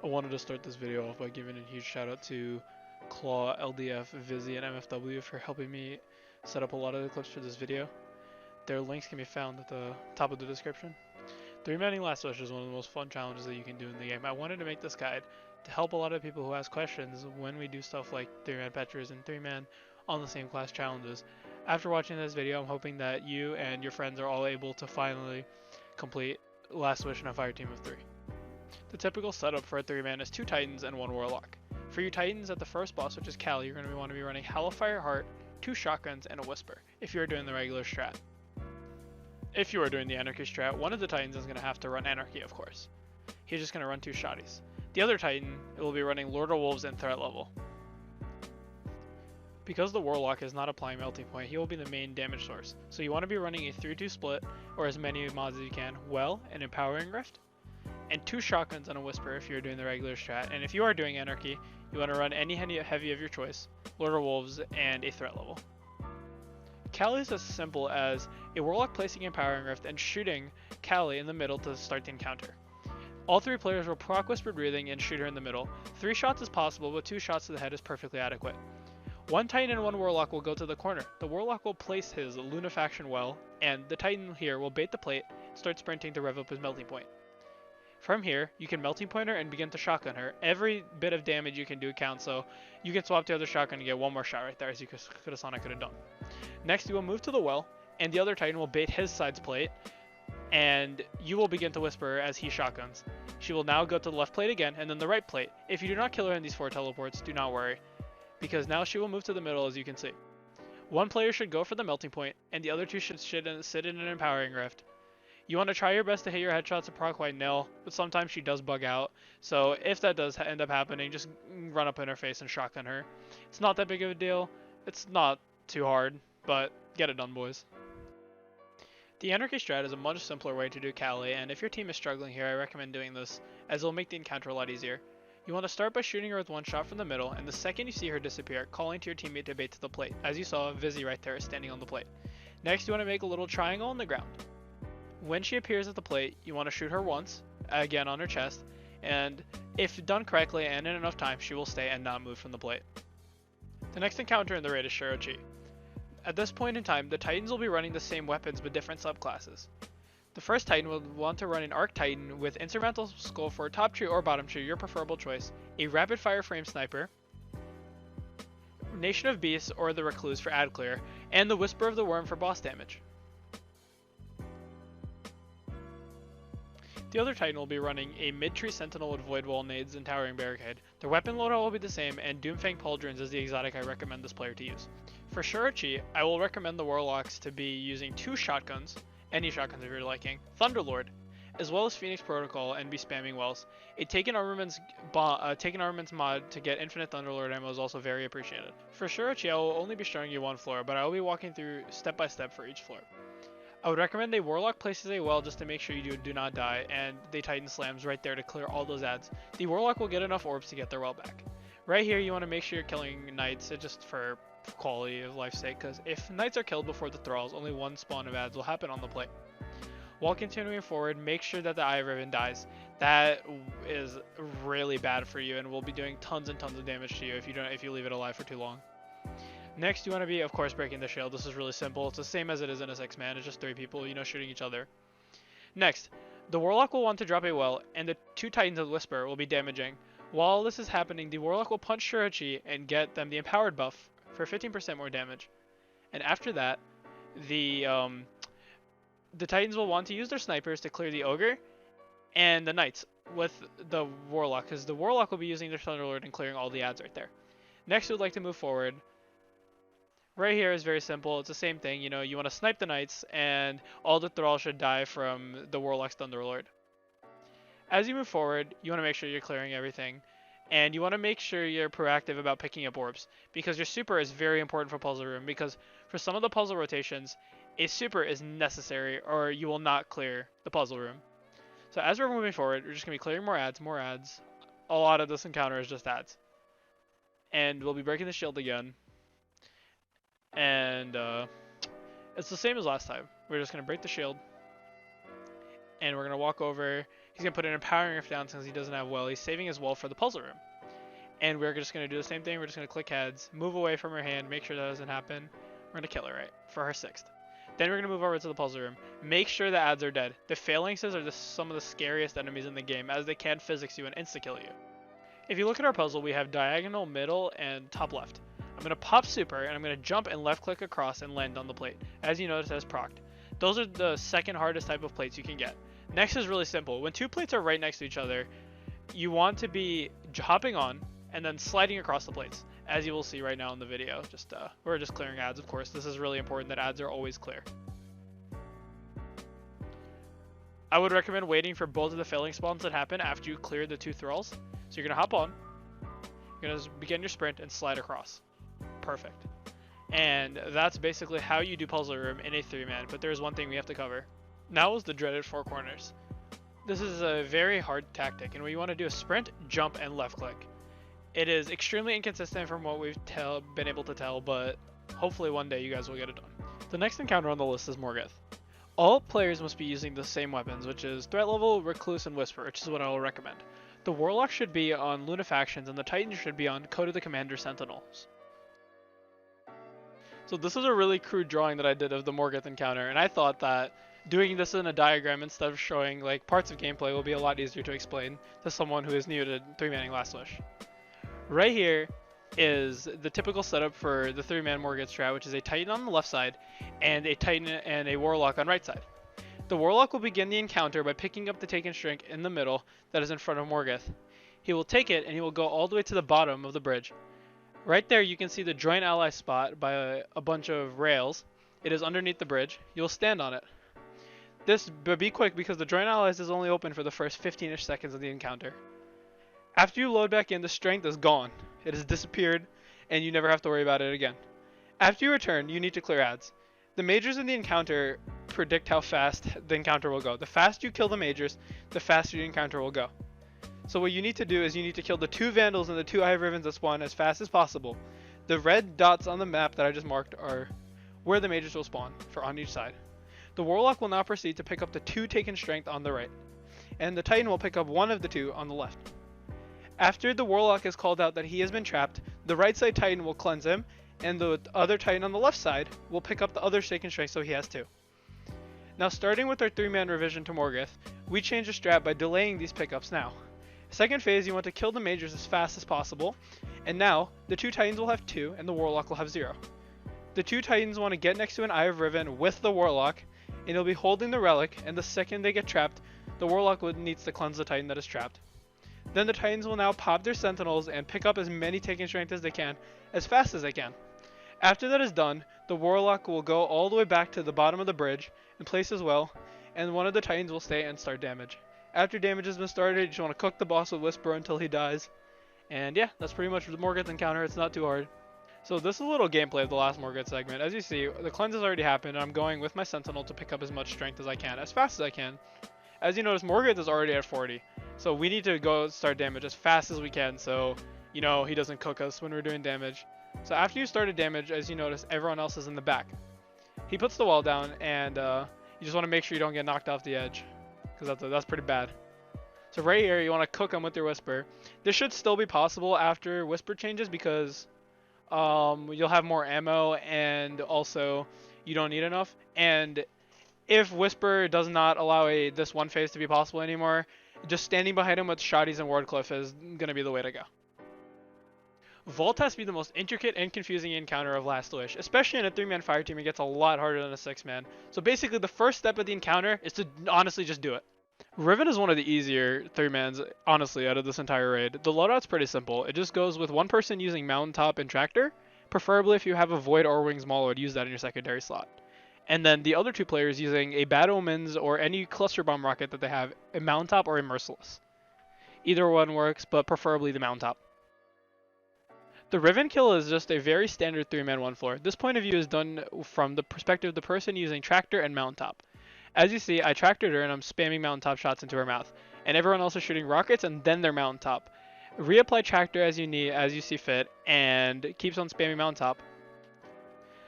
I wanted to start this video off by giving a huge shout out to Claw, LDF, Vyzii, and MFW for helping me set up a lot of the clips for this video. Their links can be found at the top of the description. 3-manning Last Wish is one of the most fun challenges that you can do in the game. I wanted to make this guide to help a lot of people who ask questions when we do stuff like 3-man Petras and 3-man on the same class challenges. After watching this video, I'm hoping that you and your friends are all able to finally complete Last Wish in a fire team of 3. The typical setup for a 3-man is 2 Titans and 1 Warlock. For your Titans at the first boss, which is Kalli, you're going to want to be running Hellfire Heart, 2 Shotguns, and a Whisper, if you're doing the regular strat. If you are doing the Anarchy strat, one of the Titans is going to have to run Anarchy, of course. He's just going to run 2 shotties. The other Titan will be running Lord of Wolves and Threat Level. Because the Warlock is not applying Melting Point, he will be the main damage source, so you want to be running a 3-2 split, or as many mods as you can, Well, and Empowering Rift, and 2 Shotguns and a Whisper if you're doing the regular strat. And if you are doing Anarchy, you want to run any heavy of your choice, Lord of Wolves, and a Threat Level. Kalli is as simple as a Warlock placing Empowering Rift and shooting Kalli in the middle to start the encounter. All 3 players will proc Whispered Breathing and shoot her in the middle. 3 shots is possible, but 2 shots to the head is perfectly adequate. 1 Titan and 1 Warlock will go to the corner. The Warlock will place his Lunafaction Well, and the Titan here will bait the plate, start sprinting to rev up his Melting Point. From here, you can Melting Point her and begin to shotgun her. Every bit of damage you can do counts, so you can swap the other shotgun and get 1 more shot right there, as you could have done. Next, you will move to the well, and the other Titan will bait his side's plate, and you will begin to Whisper her as he shotguns. She will now go to the left plate again, and then the right plate. If you do not kill her in these 4 teleports, do not worry, because now she will move to the middle, as you can see. 1 player should go for the Melting Point, and the other 2 should sit in an Empowering Rift. You want to try your best to hit your headshots and proc White Nail, but sometimes she does bug out, so if that does end up happening, just run up in her face and shotgun her. It's not that big of a deal, it's not too hard, but get it done, boys. The Anarchy strat is a much simpler way to do Kalli, and if your team is struggling here, I recommend doing this, as it will make the encounter a lot easier. You want to start by shooting her with 1 shot from the middle, and the second you see her disappear, calling to your teammate to bait to the plate. As you saw, Vyzii right there is standing on the plate. Next, you want to make a little triangle on the ground. When she appears at the plate, you want to shoot her once, again on her chest, and if done correctly and in enough time, she will stay and not move from the plate. The next encounter in the raid is Shuro Chi. At this point in time, the Titans will be running the same weapons but different subclasses. The first Titan will want to run an Arc Titan with Instrumental Skull for top tree or bottom tree, your preferable choice, a Rapid Fire Frame Sniper, Nation of Beasts or the Recluse for ad clear, and the Whisper of the Worm for boss damage. The other Titan will be running a mid-tree Sentinel with Void Wall Nades and Towering Barricade. Their weapon loadout will be the same, and Doomfang Pauldrons is the exotic I recommend this player to use. For Shuro Chi, I will recommend the Warlocks to be using 2 shotguns, any shotguns if you're liking, Thunderlord, as well as Phoenix Protocol, and be spamming wells. A Taken Armaments mod to get infinite Thunderlord ammo is also very appreciated. For Shuro Chi, I will only be showing you 1 floor, but I will be walking through step by step for each floor. I would recommend a Warlock places a well just to make sure you do not die, and the Titan slams right there to clear all those ads. The Warlock will get enough orbs to get their well back. Right here, you want to make sure you're killing Knights, just for quality of life's sake, because if Knights are killed before the Thralls, only 1 spawn of ads will happen on the plate. While continuing forward, make sure that the Eye of Riven dies. That is really bad for you and will be doing tons and tons of damage to you if you leave it alive for too long. Next, you want to be, of course, breaking the shield. This is really simple. It's the same as it is in a 6-man. It's just 3 people, shooting each other. Next, the Warlock will want to drop a well, and the 2 Titans of Whisper will be damaging. While this is happening, the Warlock will punch Shuro Chi and get them the Empowered buff for 15% more damage. And after that, the Titans will want to use their snipers to clear the Ogre and the Knights with the Warlock, because the Warlock will be using their Thunderlord and clearing all the ads right there. Next, we would like to move forward. Right here is very simple. It's the same thing. You want to snipe the Knights, and all the Thralls should die from the Warlock's Thunderlord. As you move forward, you want to make sure you're clearing everything, and you want to make sure you're proactive about picking up orbs, because your super is very important for Puzzle Room, because for some of the puzzle rotations, a super is necessary, or you will not clear the Puzzle Room. So as we're moving forward, we're just going to be clearing more ads. A lot of this encounter is just ads. And we'll be breaking the shield again. And it's the same as last time. We're just going to break the shield, and we're going to walk over, He's going to put an Empowering Rift down since he doesn't have well. He's saving his well for the Puzzle Room. And we're just going to do the same thing. We're just going to click heads, move away from her hand, make sure that doesn't happen. We're going to kill her, right? For her 6th. Then we're going to move over to the Puzzle Room. Make sure the ads are dead. The Phalanxes are some of the scariest enemies in the game, as they can physics you and insta-kill you. If you look at our puzzle, we have diagonal, middle, and top left. I'm going to pop super, and I'm going to jump and left click across and land on the plate. As you notice, as procced. Those are the second hardest type of plates you can get. Next is really simple. When 2 plates are right next to each other, you want to be hopping on and then sliding across the plates, as you will see right now in the video. We're just clearing ads, of course. This is really important that ads are always clear. I would recommend waiting for both of the failing spawns that happen after you clear the 2 thralls. So you're going to hop on, you're going to begin your sprint and slide across. Perfect. And that's basically how you do Puzzle Room in a 3-man, but there's one thing we have to cover. Now is the dreaded 4 corners. This is a very hard tactic, and what you want to do is sprint, jump, and left click. It is extremely inconsistent from what we've been able to tell, but hopefully one day you guys will get it done. The next encounter on the list is Morgeth. All players must be using the same weapons, which is Threat Level, Recluse, and Whisper, which is what I will recommend. The Warlock should be on Lunafactions, and the Titan should be on Code of the Commander Sentinels. So this is a really crude drawing that I did of the Morgeth encounter, and I thought that doing this in a diagram instead of showing like parts of gameplay will be a lot easier to explain to someone who is new to 3-manning Last Wish. Right here is the typical setup for the 3-man Morgeth strat, which is a Titan on the left side and a Titan and a Warlock on right side. The Warlock will begin the encounter by picking up the Taken Strength in the middle that is in front of Morgeth. He will take it and he will go all the way to the bottom of the bridge. Right there you can see the Joint Ally spot by a bunch of rails. It is underneath the bridge. You'll stand on it. But be quick because the Joint Allies is only open for the first 15-ish seconds of the encounter. After you load back in, the strength is gone. It has disappeared, and you never have to worry about it again. After you return, you need to clear ads. The majors in the encounter predict how fast the encounter will go. The faster you kill the majors, the faster your encounter will go. So what you need to do is you need to kill the 2 Vandals and the 2 Eye of Rivens that spawn as fast as possible. The red dots on the map that I just marked are where the majors will spawn on each side. The Warlock will now proceed to pick up the 2 Taken Strength on the right, and the Titan will pick up 1 of the 2 on the left. After the Warlock has called out that he has been trapped, the right side Titan will cleanse him, and the other Titan on the left side will pick up the other Taken Strength, so he has 2. Now starting with our 3-man revision to Morgeth, we change the strat by delaying these pickups now. Second phase, you want to kill the majors as fast as possible, and now the 2 Titans will have 2 and the Warlock will have 0. The 2 Titans want to get next to an Eye of Riven with the Warlock, and he'll be holding the relic, and the second they get trapped, the Warlock needs to cleanse the Titan that is trapped. Then the Titans will now pop their Sentinels and pick up as many Taken Strength as they can, as fast as they can. After that is done, the Warlock will go all the way back to the bottom of the bridge and place his well, and one of the Titans will stay and start damage. After damage has been started, you just want to cook the boss with Whisper until he dies. And yeah, that's pretty much the Morgeth encounter. It's not too hard. So this is a little gameplay of the last Morgeth segment. As you see, the cleanse has already happened, and I'm going with my Sentinel to pick up as much strength as I can, as fast as I can. As you notice, Morgeth is already at 40. So we need to go start damage as fast as we can so, you know, he doesn't cook us when we're doing damage. So after you started damage, as you notice, everyone else is in the back. He puts the wall down, and you just want to make sure you don't get knocked off the edge, because that's pretty bad. So right here, you want to cook him with your Whisper. This should still be possible after Whisper changes because you'll have more ammo, and also you don't need enough. And if Whisper does not allow this one phase to be possible anymore, just standing behind him with Shotties and Wardcliff is going to be the way to go. Vault has to be the most intricate and confusing encounter of Last Wish, especially in a 3-man fire team. It gets a lot harder than a 6-man. So basically the first step of the encounter is to honestly just do it. Riven is one of the easier 3-mans, honestly, out of this entire raid. The loadout's pretty simple. It just goes with one person using Mountaintop and Tractor. Preferably if you have a Void or Wings Maul, would use that in your secondary slot. And then the other 2 players using a Bad Omens or any Cluster Bomb rocket that they have, a Mountaintop or a Merciless. Either one works, but preferably the Mountaintop. The Riven kill is just a very standard 3-man 1 floor. This point of view is done from the perspective of the person using Tractor and Mountaintop. As you see, I tractored her and I'm spamming Mountaintop shots into her mouth. And everyone else is shooting rockets and then their Mountaintop. Reapply Tractor as you see fit, and keeps on spamming Mountaintop.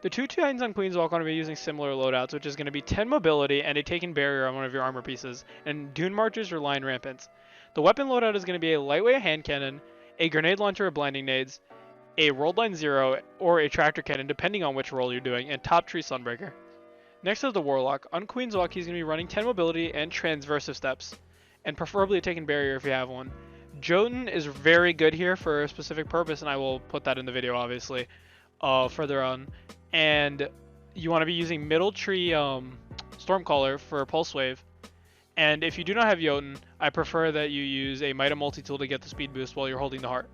The two Titans on Queenswalk are going to be using similar loadouts, which is going to be 10 mobility and a taken barrier on one of your armor pieces, and dune marchers or line rampants. The weapon loadout is going to be a lightweight hand cannon, a grenade launcher or blinding nades, a rolled line 0, or a tractor cannon depending on which roll you're doing, and top tree sunbreaker. Next is the Warlock. On Queenswalk, he's going to be running 10 mobility and transversive steps, and preferably a taken barrier if you have one. Jotun is very good here for a specific purpose, and I will put that in the video obviously further on. And you want to be using middle tree Stormcaller for Pulse Wave. And if you do not have Jotun, I prefer that you use a Might of Multi-Tool to get the speed boost while you're holding the heart.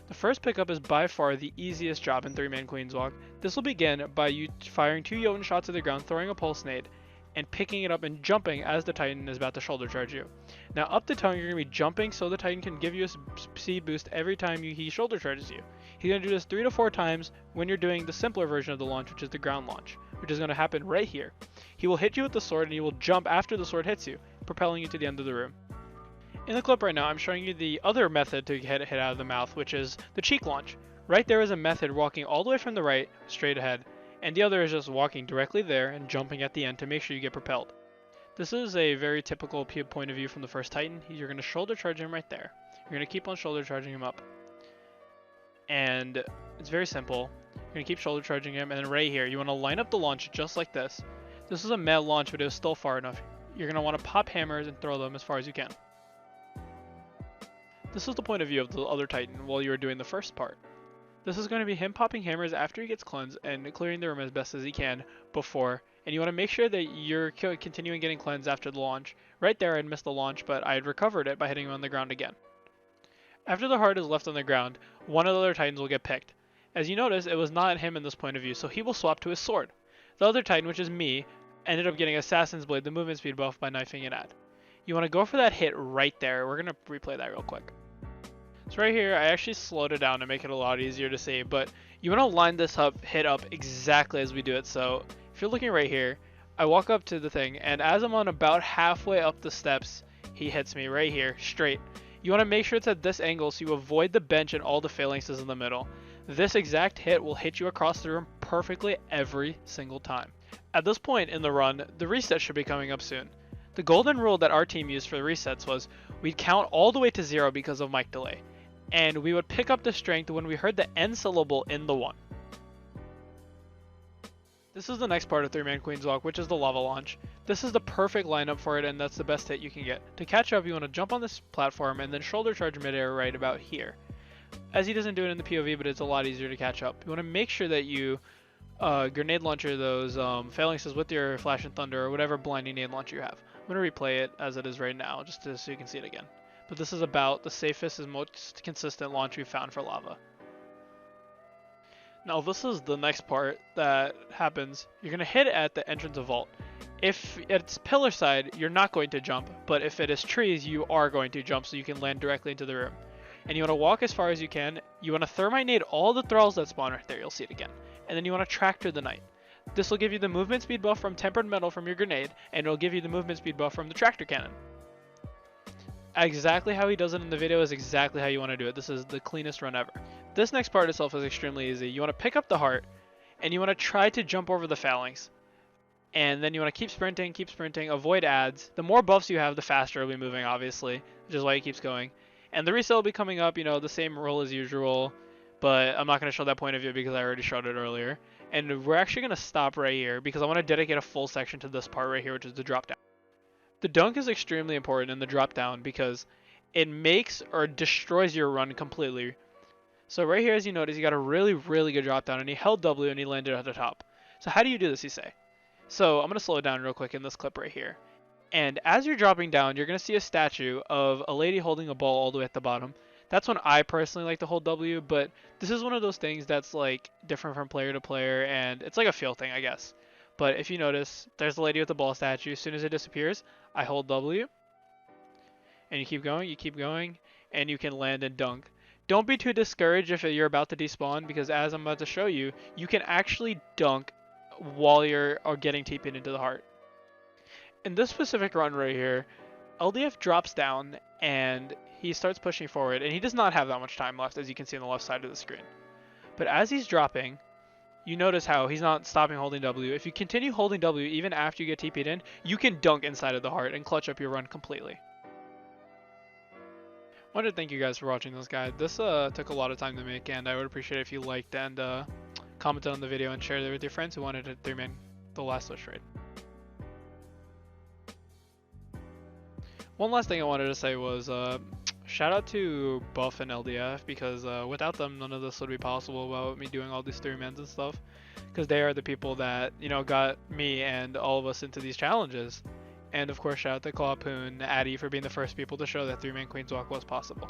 The first pickup is by far the easiest job in 3-man Queenswalk. This will begin by you firing 2 Jotun shots to the ground, throwing a Pulse Nade, and picking it up and jumping as the Titan is about to shoulder charge you. Now up the tongue, you're going to be jumping so the Titan can give you a speed boost every time he shoulder charges you. He's going to do this 3 to 4 times when you're doing the simpler version of the launch, which is the ground launch, which is going to happen right here. He will hit you with the sword and he will jump after the sword hits you, propelling you to the end of the room. In the clip right now, I'm showing you the other method to get hit out of the mouth, which is the cheek launch. Right there is a method walking all the way from the right, straight ahead, and the other is just walking directly there and jumping at the end to make sure you get propelled. This is a very typical point of view from the first Titan. You're going to shoulder charge him right there. You're going to keep on shoulder charging him up. And it's very simple. You're going to keep shoulder charging him, and then right here, you want to line up the launch just like this. This is a mad launch, but it was still far enough. You're going to want to pop hammers and throw them as far as you can. This is the point of view of the other Titan while you were doing the first part. This is going to be him popping hammers after he gets cleansed and clearing the room as best as he can before. And you want to make sure that you're continuing getting cleansed after the launch. Right there, I'd missed the launch, but I had recovered it by hitting him on the ground again. After the heart is left on the ground, one of the other Titans will get picked. As you notice, it was not him in this point of view, so he will swap to his sword. The other Titan, which is me, ended up getting Assassin's Blade, the movement speed buff, by knifing it at. You want to go for that hit right there. We're going to replay that real quick. So right here, I actually slowed it down to make it a lot easier to see, but you want to line this hit up exactly as we do it. So if you're looking right here, I walk up to the thing, and as I'm on about halfway up the steps, he hits me right here, straight. You want to make sure it's at this angle so you avoid the bench and all the phalanxes in the middle. This exact hit will hit you across the room perfectly every single time. At this point in the run, the reset should be coming up soon. The golden rule that our team used for the resets was we'd count all the way to 0 because of mic delay, and we would pick up the strength when we heard the end syllable in the 1. This is the next part of 3-man Queenswalk, which is the lava launch. This is the perfect lineup for it, and that's the best hit you can get. To catch up, you want to jump on this platform and then shoulder charge midair right about here. As he doesn't do it in the POV, but it's a lot easier to catch up. You want to make sure that you grenade launcher those phalanxes with your flash and thunder or whatever blinding nade launcher you have. I'm going to replay it as it is right now, just so you can see it again. But this is about the safest and most consistent launch we've found for lava. Now this is the next part that happens. You're going to hit it at the entrance of vault. If it's pillar side, you're not going to jump, but if it is trees, you are going to jump so you can land directly into the room. And you want to walk as far as you can. You want to thermite nade all the thralls that spawn right there, you'll see it again. And then you want to tractor the knight. This will give you the movement speed buff from tempered metal from your grenade, and it'll give you the movement speed buff from the tractor cannon. Exactly how he does it in the video is exactly how you want to do it. This is the cleanest run ever. This next part itself is extremely easy. You want to pick up the heart, and you want to try to jump over the phalanx. And then you want to keep sprinting, avoid adds. The more buffs you have, the faster it'll be moving, obviously, which is why he keeps going. And the reset will be coming up, you know, the same roll as usual, but I'm not going to show that point of view because I already showed it earlier. And we're actually going to stop right here because I want to dedicate a full section to this part right here, which is the drop down. The dunk is extremely important in the drop down because it makes or destroys your run completely. So right here, as you notice, he got a really good drop down, and he held W and he landed at the top. So how do you do this, you say? So I'm going to slow it down real quick in this clip right here. And as you're dropping down, you're going to see a statue of a lady holding a ball all the way at the bottom. That's when I personally like to hold W, but this is one of those things that's like different from player to player, and it's like a feel thing, I guess. But if you notice, there's the lady with the ball statue. As soon as it disappears, I hold W. And you keep going, and you can land and dunk. Don't be too discouraged if you're about to despawn, because as I'm about to show you, you can actually dunk while you're getting TP'd into the heart. In this specific run right here, LDF drops down and he starts pushing forward, and he does not have that much time left, as you can see on the left side of the screen. But as he's dropping, you notice how he's not stopping holding W. If you continue holding W even after you get TP'd in, you can dunk inside of the heart and clutch up your run completely. I wanted to thank you guys for watching this guide. This took a lot of time to make, and I would appreciate it if you liked and commented on the video and shared it with your friends who wanted to 3-man the last Switch trade. One last thing I wanted to say was shout out to Buff and LDF, because without them none of this would be possible about me doing all these 3-mans and stuff, because they are the people that, you know, got me and all of us into these challenges. And of course, shout out to Clawpoon, Addy for being the first people to show that 3-man Queenswalk was possible.